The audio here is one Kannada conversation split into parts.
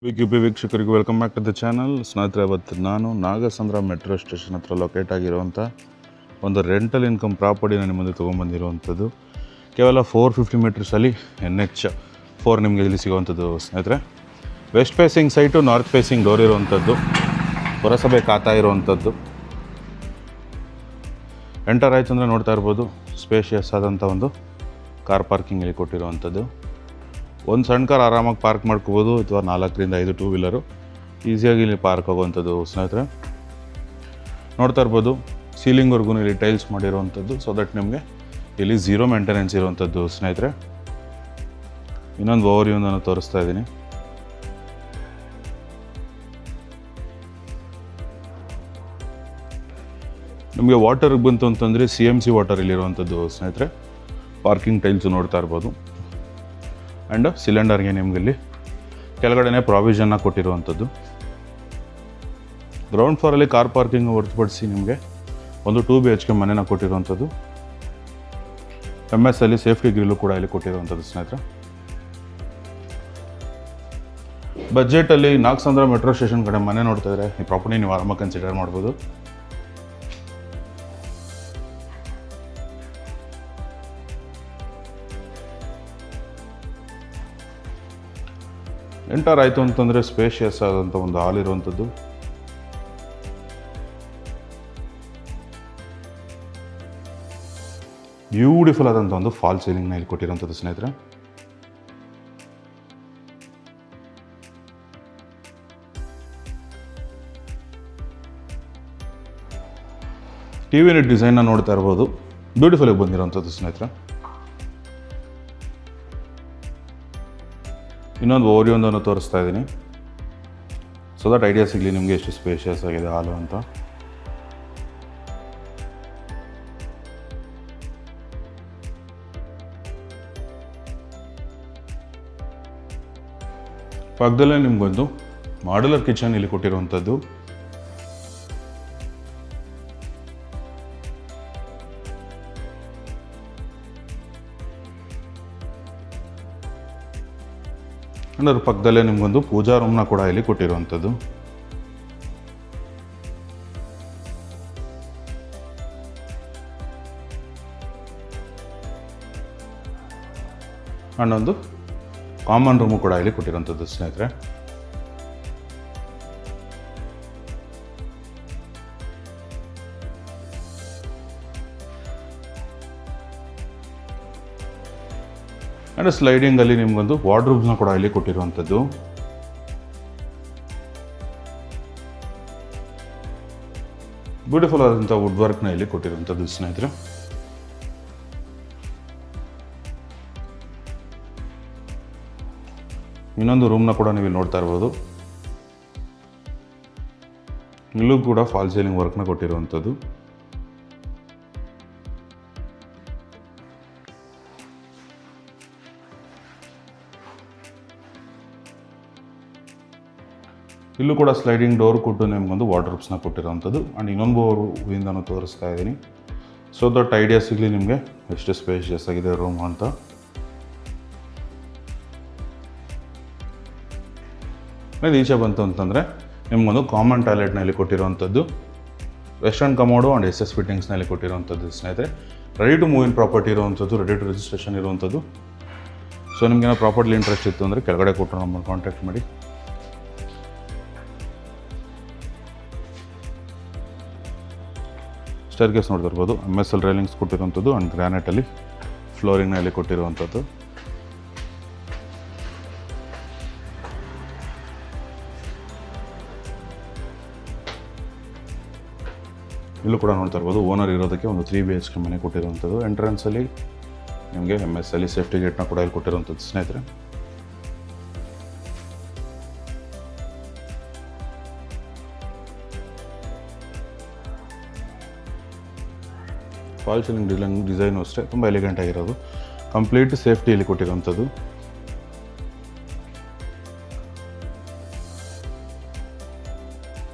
ವಿಕ್ಯುಪಿ ವೀಕ್ಷಕರಿಗೆ welcome back to the channel. ಸ್ನೇಹಿತರೆ, ಇವತ್ತು ನಾನು ನಾಗಸಂದ್ರ ಮೆಟ್ರೋ ಸ್ಟೇಷನ್ ಹತ್ರ ಲೊಕೇಟ್ ಆಗಿರುವಂಥ ಒಂದು ರೆಂಟಲ್ ಇನ್ಕಮ್ ಪ್ರಾಪರ್ಟಿನ ನಿಮ್ಮ ಮುಂದೆ ತೊಗೊಂಬಂದಿರುವಂಥದ್ದು. ಕೇವಲ 450 ಮೀಟರ್ಸಲ್ಲಿ NH4 ನಿಮಗೆ ಇಲ್ಲಿ ಸಿಗುವಂಥದ್ದು. ಸ್ನೇಹಿತರೆ, west facing site, north facing door ಇರುವಂಥದ್ದು, ಪುರಸಭೆ ಖಾತಾ ಇರುವಂಥದ್ದು. ಎಂಟರ್ ಆಯಿತು ಅಂದರೆ ನೋಡ್ತಾ ಇರ್ಬೋದು, ಸ್ಪೇಷಿಯಸ್ ಆದಂಥ ಒಂದು ಕಾರ್ ಪಾರ್ಕಿಂಗ್ ಇಲ್ಲಿ ಕೊಟ್ಟಿರುವಂಥದ್ದು. ಒಂದು ಸಣ್ಣ ಕಾರ್ ಆರಾಮಾಗಿ ಪಾರ್ಕ್ ಮಾಡ್ಕೋಬೋದು, ಅಥವಾ 4 ರಿಂದ 5 ಟೂ ವೀಲರು ಈಸಿಯಾಗಿ ಇಲ್ಲಿ ಪಾರ್ಕ್ ಆಗುವಂಥದ್ದು. ಸ್ನೇಹಿತರೆ, ನೋಡ್ತಾ ಇರ್ಬೋದು, ಸೀಲಿಂಗ್ವರೆಗೂ ಇಲ್ಲಿ ಟೈಲ್ಸ್ ಮಾಡಿರುವಂಥದ್ದು, ಸೊ ದಟ್ ನಿಮಗೆ ಇಲ್ಲಿ ಝೀರೋ ಮೇಂಟೆನೆನ್ಸ್ ಇರುವಂಥದ್ದು. ಸ್ನೇಹಿತರೆ, ಇನ್ನೊಂದು ಓವರ್ವ್ಯೂವನ್ನು ತೋರಿಸ್ತಾ ಇದ್ದೀನಿ. ನಿಮಗೆ ವಾಟರ್ಗೆ ಬಂತು ಅಂತಂದರೆ CMC ವಾಟರ್ ಇಲ್ಲಿರುವಂಥದ್ದು. ಸ್ನೇಹಿತರೆ, ಪಾರ್ಕಿಂಗ್ ಟೈಲ್ಸು ನೋಡ್ತಾ ಇರ್ಬೋದು. ಆ್ಯಂಡ್ ಸಿಲಿಂಡರ್ಗೆ ನಿಮಗೆ ಇಲ್ಲಿ ಕೆಳಗಡೆ ಪ್ರಾವಿಷನ್ನ ಕೊಟ್ಟಿರುವಂಥದ್ದು. ಗ್ರೌಂಡ್ ಫ್ಲೋರಲ್ಲಿ ಕಾರ್ ಪಾರ್ಕಿಂಗ್ ಹೊರತುಪಡಿಸಿ ನಿಮಗೆ ಒಂದು 2 BHK ಮನೆನ ಕೊಟ್ಟಿರುವಂಥದ್ದು. MS ಅಲ್ಲಿ ಸೇಫ್ಟಿ ಗ್ರಿಲ್ಲು ಕೂಡ ಇಲ್ಲಿ ಕೊಟ್ಟಿರುವಂಥದ್ದು. ಸ್ನೇಹಿತರೆ, ಬಜೆಟಲ್ಲಿ ನಾಗಸಂದ್ರ ಮೆಟ್ರೋ ಸ್ಟೇಷನ್ ಕಡೆ ಮನೆ ನೋಡ್ತಾ ಇದ್ದಾರೆ, ಈ ಪ್ರಾಪರ್ಟಿ ನೀವು ಆರಾಮಾಗಿ ಕನ್ಸಿಡರ್ ಮಾಡ್ಬೋದು. ಎಂಟರ್ ಆಯಿತು ಅಂತಂದರೆ ಸ್ಪೇಷಿಯಸ್ ಆದಂಥ ಒಂದು ಹಾಲ್ ಇರುವಂಥದ್ದು. ಬ್ಯೂಟಿಫುಲ್ ಆದಂಥ ಒಂದು ಫಾಲ್ ಸೀಲಿಂಗ್ನ ಇಲ್ಲಿ ಕೊಟ್ಟಿರುವಂಥದ್ದು. ಸ್ನೇಹಿತರೆ, TV ಯೂನಿಟ್ ಡಿಸೈನ್ನ ನೋಡ್ತಾ ಇರ್ಬೋದು, ಬ್ಯೂಟಿಫುಲ್ ಆಗಿ ಬಂದಿರೋವಂಥದ್ದು. ಸ್ನೇಹಿತರೆ, ಇನ್ನೊಂದು ಓವರ್ವ್ಯೂವನ್ನು ತೋರಿಸ್ತಾ ಇದ್ದೀನಿ, ಸೊ ದಟ್ ಐಡಿಯಾ ಸಿಗಲಿ ನಿಮಗೆ ಎಷ್ಟು ಸ್ಪೇಷಿಯಸ್ ಆಗಿದೆ ಹಾಲು ಅಂತ. ಪಕ್ಕದಲ್ಲೇ ನಿಮಗೊಂದು ಮಾಡ್ಯುಲರ್ ಕಿಚನ್ ಇಲ್ಲಿ ಕೊಟ್ಟಿರುವಂಥದ್ದು. ಅದರ ಪಕ್ಕದಲ್ಲೇ ನಿಮಗೊಂದು ಪೂಜಾ ರೂಮ್ನ ಕೂಡ ಇಲ್ಲಿ ಕೊಟ್ಟಿರುವಂಥದ್ದು. ಒಂದು ಕಾಮನ್ ರೂಮು ಕೂಡ ಇಲ್ಲಿ ಕೊಟ್ಟಿರುವಂಥದ್ದು. ಸ್ನೇಹಿತರೆ, ಆ್ಯಂಡ್ ಸ್ಲೈಡಿಂಗಲ್ಲಿ ನಿಮಗೊಂದು ವಾರ್ಡ್ರೋಬ್ಸ್ನ ಕೂಡ ಇಲ್ಲಿ ಕೊಟ್ಟಿರುವಂಥದ್ದು. ಬ್ಯೂಟಿಫುಲ್ ಆದಂಥ ವುಡ್ ವರ್ಕ್ನ ಇಲ್ಲಿ ಕೊಟ್ಟಿರುವಂಥದ್ದು. ಸ್ನೇಹಿತರೆ, ಇನ್ನೊಂದು ರೂಮ್ನ ಕೂಡ ನೀವು ನೋಡ್ತಾ ಇರ್ಬೋದು, ಇಲ್ಲೂ ಕೂಡ ಫಾಲ್ ಸೀಲಿಂಗ್ ವರ್ಕ್ನ ಕೊಟ್ಟಿರುವಂಥದ್ದು. ಇಲ್ಲೂ ಕೂಡ ಸ್ಲೈಡಿಂಗ್ ಡೋರ್ ಕೊಟ್ಟು ನಿಮಗೊಂದು ವಾರ್ಡ್ರೋಬ್ಸ್ನ ಕೊಟ್ಟಿರೋವಂಥದ್ದು. ಆ್ಯಂಡ್ ಇನ್ನೊಂದು ಹೂವಿಂದನೂ ತೋರಿಸ್ತಾ ಇದ್ದೀನಿ, ಸೊ ದಟ್ ಐಡಿಯಾ ಸಿಗಲಿ ನಿಮಗೆ ಎಷ್ಟು ಸ್ಪೇಷಿಯಸ್ ಆಗಿದೆ ರೂಮ್ ಅಂತ. ಈಚೆ ಬಂತು ಅಂತಂದರೆ ನಿಮಗೊಂದು ಕಾಮನ್ ಟಾಯ್ಲೆಟ್ನ ಇಲ್ಲಿ ಕೊಟ್ಟಿರುವಂಥದ್ದು, ವೆಸ್ಟರ್ನ್ ಕಮೋಡು ಆ್ಯಂಡ್ SS ಫಿಟ್ಟಿಂಗ್ಸ್ನ ಇಲ್ಲಿ ಕೊಟ್ಟಿರುವಂಥದ್ದು. ಸ್ನೇಹಿತರೆ, ready to move in property ಇರುವಂಥದ್ದು, ರೆಡಿ ಟು ರಿಜಿಸ್ಟ್ರೇಷನ್ ಇರುವಂಥದ್ದು. ಸೊ ನಿಮಗೇನೋ ಪ್ರಾಪರ್ಟಿ ಇಂಟ್ರೆಸ್ಟ್ ಇತ್ತು ಅಂದರೆ ಕೆಳಗಡೆ ಕೊಟ್ಟು ನಮ್ಮನ್ನು ಕಾಂಟ್ಯಾಕ್ಟ್ ಮಾಡಿ. ಸ್ಟೇರ್ಕೇಸ್ ನೋಡ್ತಾ ಇರ್ಬೋದು, MSL ರೈಲಿಂಗ್ಸ್ ಕೊಟ್ಟಿರುವಂಥದ್ದು ಆ್ಯಂಡ್ ಗ್ರಾನೈಟಲ್ಲಿ ಫ್ಲೋರಿಂಗ್ನ ಇಲ್ಲಿ ಕೊಟ್ಟಿರುವಂಥದ್ದು. ಇಲ್ಲೂ ಕೂಡ ನೋಡ್ತಾ ಇರ್ಬೋದು, ಓನರ್ ಇರೋದಕ್ಕೆ ಒಂದು 3 BHK ಮನೆ ಕೊಟ್ಟಿರುವಂಥದ್ದು. ಎಂಟ್ರೆನ್ಸಲ್ಲಿ ನಿಮಗೆ MSL ಸೇಫ್ಟಿ ಗೇಟ್ನ ಕೂಡ ಇಲ್ಲಿ ಕೊಟ್ಟಿರುವಂಥದ್ದು. ಸ್ನೇಹಿತರೆ, ಫಾಲ್ ಸೀಲಿಂಗ್ ಡಿಸೈನು ಅಷ್ಟೇ ತುಂಬ ಎಲಿಗೆಂಟ್ ಆಗಿರೋದು, ಕಂಪ್ಲೀಟ್ ಸೇಫ್ಟಿ ಇಲ್ಲಿ ಕೊಟ್ಟಿರುವಂಥದ್ದು.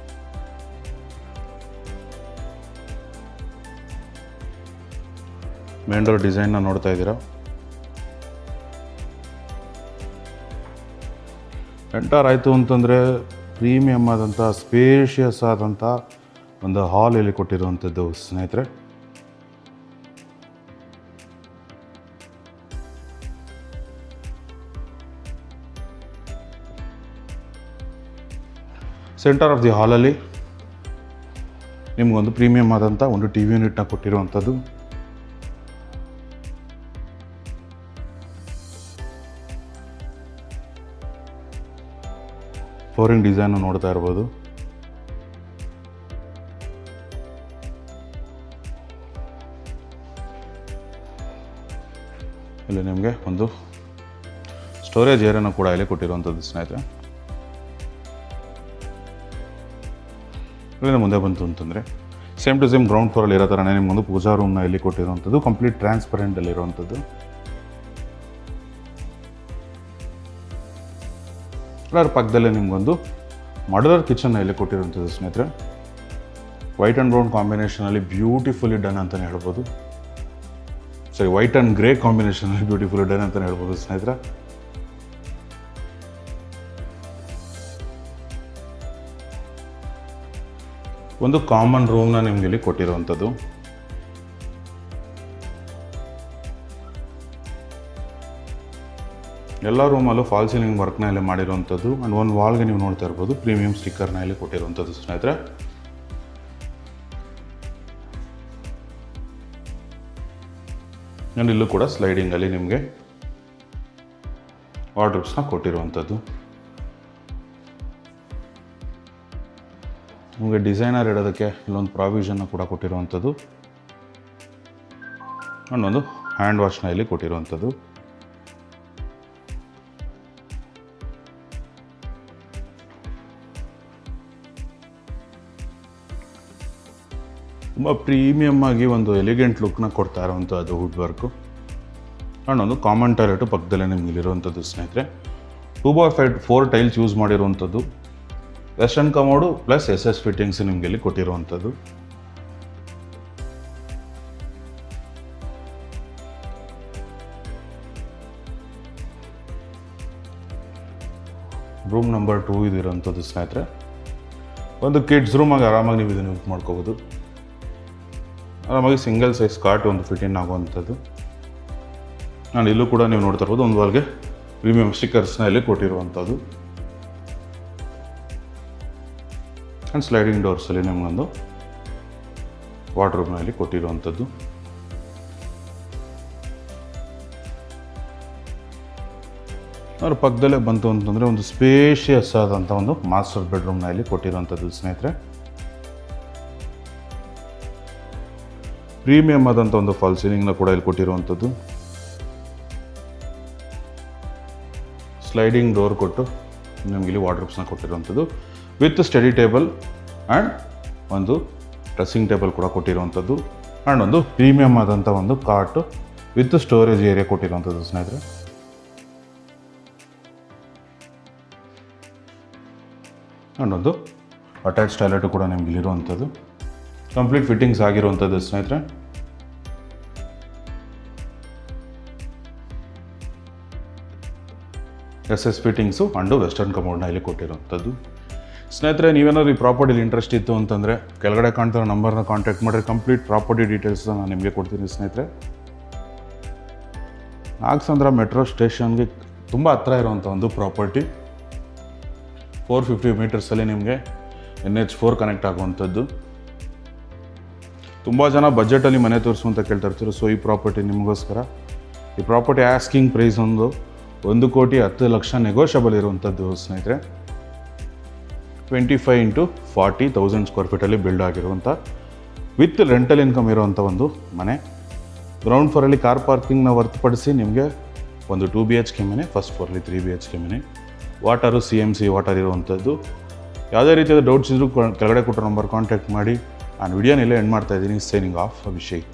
ಮೇನ್ ಡೋರ್ ಡಿಸೈನ್ನ ನೋಡ್ತಾ ಇದ್ದೀರಾ. ಎಂಟರ್ ಆಯಿತು ಅಂತಂದರೆ ಪ್ರೀಮಿಯಮ್ ಆದಂಥ ಸ್ಪೇಷಿಯಸ್ ಆದಂಥ ಒಂದು ಹಾಲ್ ಇಲ್ಲಿ ಕೊಟ್ಟಿರುವಂಥದ್ದು ಸ್ನೇಹಿತರೆ. ಸೆಂಟರ್ ಆಫ್ ದಿ ಹಾಲಲ್ಲಿ ನಿಮಗೊಂದು ಪ್ರೀಮಿಯಮ್ ಆದಂಥ ಒಂದು ಟಿ ವಿ ಯೂನಿಟ್ನ ಕೊಟ್ಟಿರುವಂಥದ್ದು. ಫ್ಲೋರಿಂಗ್ ಡಿಸೈನು ನೋಡ್ತಾ ಇರ್ಬೋದು. ಇಲ್ಲಿ ನಿಮಗೆ ಒಂದು ಸ್ಟೋರೇಜ್ ಏರಿಯಾನ ಕೂಡ ಇಲ್ಲಿ ಕೊಟ್ಟಿರುವಂಥದ್ದು ಸ್ನೇಹಿತರೆ. ಇಲ್ಲಿಂದ ಮುಂದೆ ಬಂತು ಅಂತಂದರೆ ಸೇಮ್ ಟು ಸೇಮ್ ಗ್ರೌಂಡ್ ಫ್ಲೋರಲ್ಲಿ ಇರೋ ಥರನೇ ನಿಮಗೊಂದು ಪೂಜಾ ರೂಮ್ನ ಇಲ್ಲಿ ಕೊಟ್ಟಿರುವಂಥದ್ದು, ಕಂಪ್ಲೀಟ್ ಟ್ರಾನ್ಸ್ಪರೆಂಟಲ್ಲಿರುವಂಥದ್ದು. ಅದರ ಪಕ್ಕದಲ್ಲೇ ನಿಮಗೊಂದು ಮಾಡ್ಯುಲರ್ ಕಿಚನ್ನ ಇಲ್ಲಿ ಕೊಟ್ಟಿರುವಂಥದ್ದು ಸ್ನೇಹಿತರೆ. ವೈಟ್ ಆ್ಯಂಡ್ ಬ್ರೌನ್ ಕಾಂಬಿನೇಷನಲ್ಲಿ ಬ್ಯೂಟಿಫುಲಿ ಡನ್ ಅಂತಲೇ ಹೇಳ್ಬೋದು. ಸರಿ, ವೈಟ್ ಆ್ಯಂಡ್ ಗ್ರೇ ಕಾಂಬಿನೇಷನಲ್ಲಿ ಬ್ಯೂಟಿಫುಲಿ ಡನ್ ಅಂತಲೇ ಹೇಳ್ಬೋದು ಸ್ನೇಹಿತರೆ. ಒಂದು ಕಾಮನ್ ರೂಮ್ನ ನಿಮ್ಗೆ ಇಲ್ಲಿ ಕೊಟ್ಟಿರುವಂಥದ್ದು. ಎಲ್ಲ ರೂಮಲ್ಲೂ ಫಾಲ್ ಸೀಲಿಂಗ್ ವರ್ಕ್ನ ಇಲ್ಲಿ ಮಾಡಿರುವಂಥದ್ದು. ಆ್ಯಂಡ್ ಒಂದು ವಾಲ್ಗೆ ನೀವು ನೋಡ್ತಾ ಇರ್ಬೋದು ಪ್ರೀಮಿಯಂ ಸ್ಟಿಕ್ಕರ್ನ ಇಲ್ಲಿ ಕೊಟ್ಟಿರುವಂಥದ್ದು ಸ್ನೇಹಿತರೆ. ಆ್ಯಂಡ್ ಇಲ್ಲೂ ಕೂಡ ಸ್ಲೈಡಿಂಗಲ್ಲಿ ನಿಮಗೆ ವಾರ್ಡ್ರೋಬ್ಸ್ನ ಕೊಟ್ಟಿರುವಂಥದ್ದು. ನಿಮಗೆ ಡಿಸೈನರ್ ಇಡೋದಕ್ಕೆ ಇಲ್ಲೊಂದು ಪ್ರಾವಿಷನ್ನ ಕೂಡ ಕೊಟ್ಟಿರುವಂಥದ್ದು. ಆ್ಯಂಡ್ ಒಂದು ಹ್ಯಾಂಡ್ ವಾಶ್ನ ಇಲ್ಲಿ ಕೊಟ್ಟಿರುವಂಥದ್ದು. ತುಂಬ ಪ್ರೀಮಿಯಮ್ ಆಗಿ ಒಂದು ಎಲಿಗೆಂಟ್ ಲುಕ್ನ ಕೊಡ್ತಾ ಇರೋವಂಥದ್ದು ವುಡ್ ವರ್ಕು. ಆ್ಯಂಡ್ ಒಂದು ಕಾಮನ್ ಟಾಯ್ಲೆಟು ಪಕ್ಕದಲ್ಲೇ ನಿಮ್ಗೆ ಇಲ್ಲಿರುವಂಥದ್ದು ಸ್ನೇಹಿತರೆ. 2x4 ಟೈಲ್ಸ್ ಯೂಸ್ ಮಾಡಿರುವಂಥದ್ದು. Western commode plus SS fittings ನಿಮಗೆ ಇಲ್ಲಿ ಕೊಟ್ಟಿರುವಂಥದ್ದು. ರೂಮ್ ನಂಬರ್ 2 ಇದಿರೋಂಥದ್ದು ಸ್ನೇಹಿತರೆ. ಒಂದು ಕಿಡ್ಸ್ ರೂಮಾಗಿ ಆರಾಮಾಗಿ ನೀವು ಇದನ್ನು ಯೂಸ್ ಮಾಡ್ಕೋಬೋದು. ಆರಾಮಾಗಿ ಸಿಂಗಲ್ ಸೈಜ್ ಕಾಟ್ ಒಂದು ಫಿಟ್ಟಿಂಗ್ ಆಗುವಂಥದ್ದು. ನಾನು ಇಲ್ಲೂ ಕೂಡ ನೀವು ನೋಡ್ತಾ ಇರ್ಬೋದು ಒಂದು ವಾಲ್ಗೆ ಪ್ರೀಮಿಯಂ ಸ್ಟಿಕ್ಕರ್ಸ್ನ ಇಲ್ಲಿ ಕೊಟ್ಟಿರುವಂಥದ್ದು. ಆ್ಯಂಡ್ ಸ್ಲೈಡಿಂಗ್ ಡೋರ್ಸಲ್ಲಿ ನಿಮಗೊಂದು ವಾರ್ಡ್ರೋಬ್ನ ಇಲ್ಲಿ ಕೊಟ್ಟಿರುವಂಥದ್ದು. ಅವ್ರ ಪಕ್ಕದಲ್ಲೇ ಬಂತು ಅಂತಂದರೆ ಒಂದು ಸ್ಪೇಷಿಯಸ್ ಆದಂಥ ಒಂದು ಮಾಸ್ಟರ್ ಬೆಡ್ರೂಮ್ನ ಇಲ್ಲಿ ಕೊಟ್ಟಿರುವಂಥದ್ದು ಸ್ನೇಹಿತರೆ. ಪ್ರೀಮಿಯಮ್ ಆದಂಥ ಒಂದು ಫಾಲ್ ಸೀಲಿಂಗ್ನ ಕೂಡ ಇಲ್ಲಿ ಕೊಟ್ಟಿರುವಂಥದ್ದು. ಸ್ಲೈಡಿಂಗ್ ಡೋರ್ ಕೊಟ್ಟು ನಿಮಗೆ ಇಲ್ಲಿ ವಾರ್ಡ್ರೋಬ್ಸ್ನ ಕೊಟ್ಟಿರುವಂಥದ್ದು ವಿತ್ ಸ್ಟಡಿ ಟೇಬಲ್ ಆ್ಯಂಡ್ ಒಂದು ಡ್ರೆಸ್ಸಿಂಗ್ ಟೇಬಲ್ ಕೂಡ ಕೊಟ್ಟಿರುವಂಥದ್ದು. ಆ್ಯಂಡ್ ಒಂದು ಪ್ರೀಮಿಯಮ್ ಆದಂಥ ಒಂದು ಕಾಟು ವಿತ್ ಸ್ಟೋರೇಜ್ ಏರಿಯಾ ಕೊಟ್ಟಿರುವಂಥದ್ದು ಸ್ನೇಹಿತರೆ. ಆ್ಯಂಡ್ ಒಂದು ಅಟ್ಯಾಚ್ ಟಾಯ್ಲೆಟು ಕೂಡ ನಿಮ್ಗೆ ಇಲ್ಲಿರುವಂಥದ್ದು. ಕಂಪ್ಲೀಟ್ ಫಿಟ್ಟಿಂಗ್ಸ್ ಆಗಿರುವಂಥದ್ದು ಸ್ನೇಹಿತರೆ. SS ಫಿಟ್ಟಿಂಗ್ಸು ಅಂಡು ವೆಸ್ಟರ್ನ್ ಕಮೋಡ್ನ ಇಲ್ಲಿ ಕೊಟ್ಟಿರುವಂಥದ್ದು. ಸ್ನೇಹಿತರೆ, ನೀವೇನಾದ್ರು ಈ ಪ್ರಾಪರ್ಟಿಲಿ ಇಂಟ್ರೆಸ್ಟ್ ಇತ್ತು ಅಂತಂದರೆ ಕೆಳಗಡೆ ಕಾಣ್ತಿರೋ ನಂಬರ್ನ ಕಾಂಟ್ಯಾಕ್ಟ್ ಮಾಡಿದ್ರೆ ಕಂಪ್ಲೀಟ್ ಪ್ರಾಪರ್ಟಿ ಡೀಟೇಲ್ಸ್ನ ನಾನು ನಿಮಗೆ ಕೊಡ್ತೀನಿ ಸ್ನೇಹಿತರೆ. ನಾಗಸಂದ್ರ ಮೆಟ್ರೋ ಸ್ಟೇಷನ್ಗೆ ತುಂಬ ಹತ್ರ ಇರುವಂಥ ಒಂದು ಪ್ರಾಪರ್ಟಿ. 450 ಮೀಟರ್ಸಲ್ಲಿ ನಿಮಗೆ NH4 ಕನೆಕ್ಟ್ ಆಗುವಂಥದ್ದು. ತುಂಬ ಜನ ಬಜೆಟಲ್ಲಿ ಮನೆ ತೋರಿಸು ಅಂತ ಕೇಳ್ತಾ ಇರ್ತೀರ. ಸೊ ಈ ಪ್ರಾಪರ್ಟಿ ನಿಮಗೋಸ್ಕರ. ಈ ಪ್ರಾಪರ್ಟಿ ಆಸ್ಕಿಂಗ್ ಪ್ರೈಸ್ ಒಂದು 1,10,00,000 ನೆಗೋಷಿಯಬಲ್ ಇರುವಂಥದ್ದು ಸ್ನೇಹಿತರೆ. 25 into 40,000 ಸ್ಕ್ವೇರ್ ಫೀಟಲ್ಲಿ ಬಿಲ್ಡ್ ಆಗಿರುವಂಥ ವಿತ್ ರೆಂಟಲ್ ಇನ್ಕಮ್ ಇರುವಂಥ ಒಂದು ಮನೆ. ಗ್ರೌಂಡ್ ಫ್ಲೋರಲ್ಲಿ ಕಾರ್ ಪಾರ್ಕಿಂಗ್ನ ಹೊರತುಪಡಿಸಿ ನಿಮಗೆ ಒಂದು 2 BHK ಮನೆ, ಫಸ್ಟ್ ಫ್ಲೋರಲ್ಲಿ 3 BHK ಮನೆ, ವಾಟರು CMC ವಾಟರ್ ಇರುವಂಥದ್ದು. ಯಾವುದೇ ರೀತಿಯಾದ ಡೌಟ್ಸ್ ಇದ್ದರೂ ಕೆಳಗಡೆ ಕೊಟ್ಟರೋ ನಂಬರ್ ಕಾಂಟ್ಯಾಕ್ಟ್ ಮಾಡಿ. ನಾನು ವಿಡಿಯೋನೆಲ್ಲ ಎಂಡ್ ಮಾಡ್ತಾ ಇದ್ದೀನಿ. Signing off, Abhishek.